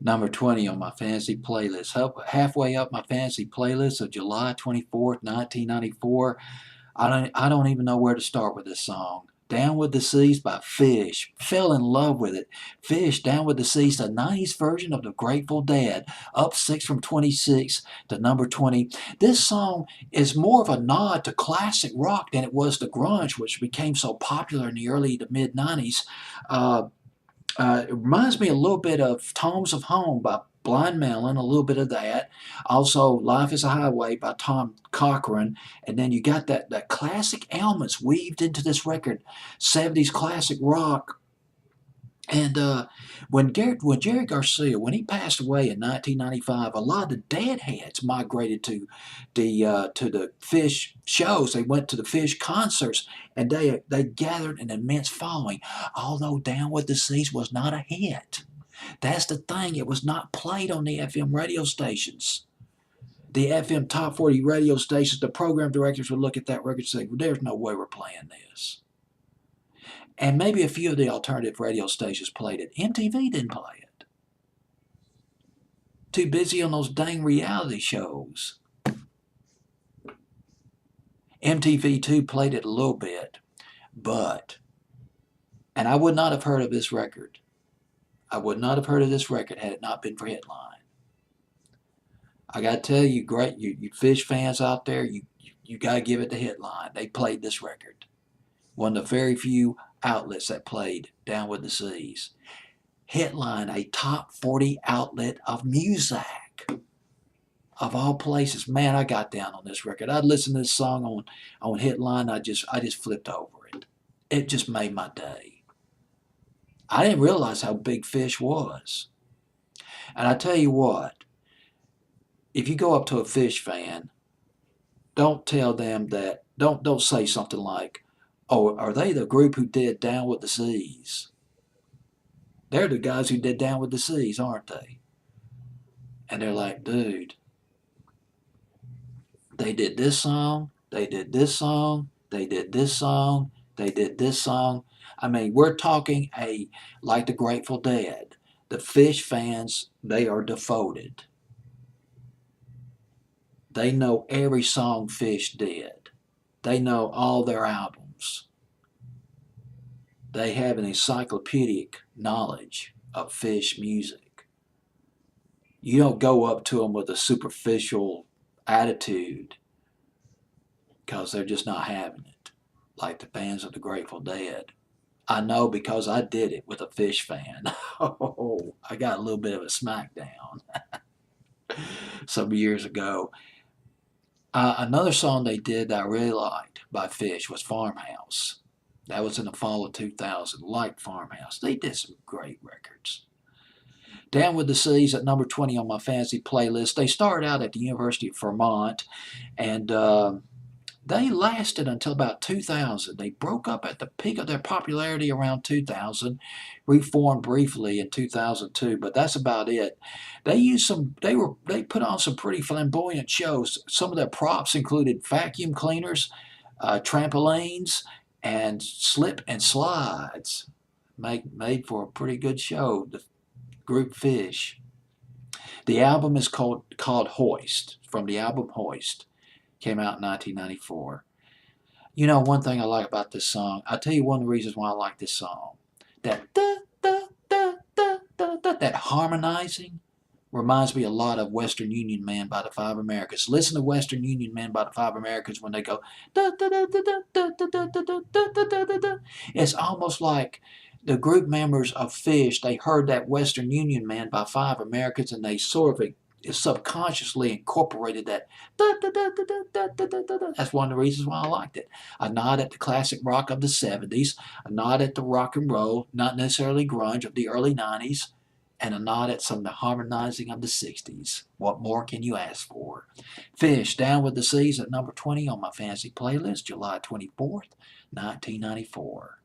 Number 20 on my fantasy playlist. Halfway up my fantasy playlist of July 24th, 1994. I don't even know where to start with this song. Down with the Seas by Phish. Fell in love with it. Phish, Down with the Seas, the 90s version of the Grateful Dead. Up 6 from 26 to number 20. This song is more of a nod to classic rock than it was to grunge, which became so popular in the early to mid 90s. Uh, it reminds me a little bit of Tones of Home by Blind Melon, a little bit of that. Also, Life is a Highway by Tom Cochrane. And then you got that classic elements weaved into this record, 70s classic rock. And when Jerry Garcia, when he passed away in 1995, a lot of the Deadheads migrated to the Phish shows. They went to the Phish concerts, and they gathered an immense following. Although Down with the Seas was not a hit, that's the thing. It was not played on the FM radio stations. The FM top 40 radio stations, the program directors would look at that record and say, well, there's no way we're playing this. And maybe a few of the alternative radio stations played it. MTV didn't play it. Too busy on those dang reality shows. MTV2 played it a little bit, and I would not have heard of this record. I would not have heard of this record had it not been for Hitline. I got to tell you, you Phish fans out there, you got to give it to Hitline. They played this record. One of the very few outlets that played Down with the Seas. Hitline, a top 40 outlet of music. Of all places, man, I got down on this record. I'd listen to this song on Hitline. I just flipped over it. It just made my day. I didn't realize how big Phish was. And I tell you what, if you go up to a Phish fan, don't tell them that. Don't say something like, "Oh, are they the group who did Down with the Seas?" They're the guys who did Down with the Seas, aren't they? And they're like, dude, they did this song, they did this song, they did this song, they did this song. I mean, we're talking like the Grateful Dead. The Phish fans, they are devoted. They know every song Phish did. They know all their albums. They have an encyclopedic knowledge of Phish music. You don't go up to them with a superficial attitude because they're just not having it, like the fans of the Grateful Dead. I know because I did it with a Phish fan. Oh, I got a little bit of a smackdown some years ago. Another song they did that I really liked by Phish was Farmhouse. That was in the fall of 2000. Like Farmhouse. They did some great records. Down with the Seas at number 20 on my fantasy playlist. They started out at the University of Vermont, and they lasted until about 2000. They broke up at the peak of their popularity around 2000, reformed briefly in 2002, but that's about it. They put on some pretty flamboyant shows. Some of their props included vacuum cleaners, trampolines, and slip and slides. Made for a pretty good show. The group Phish. The album is called Hoist, from the album Hoist. Came out in 1994. You know, one thing I like about this song, I'll tell you one of the reasons why I like this song. That that harmonizing reminds me a lot of Western Union Man by the Five Americans. Listen to Western Union Man by the Five Americans when they go. It's almost like the group members of Phish, they heard that Western Union Man by Five Americans, and they sort of subconsciously incorporated that. That's one of the reasons why I liked it. A nod at the classic rock of the 70s, a nod at the rock and roll, not necessarily grunge, of the early 90s, and a nod at some of the harmonizing of the 60s. What more can you ask for? Phish, Down with the Seas at number 20 on my fantasy playlist, July 24th, 1994.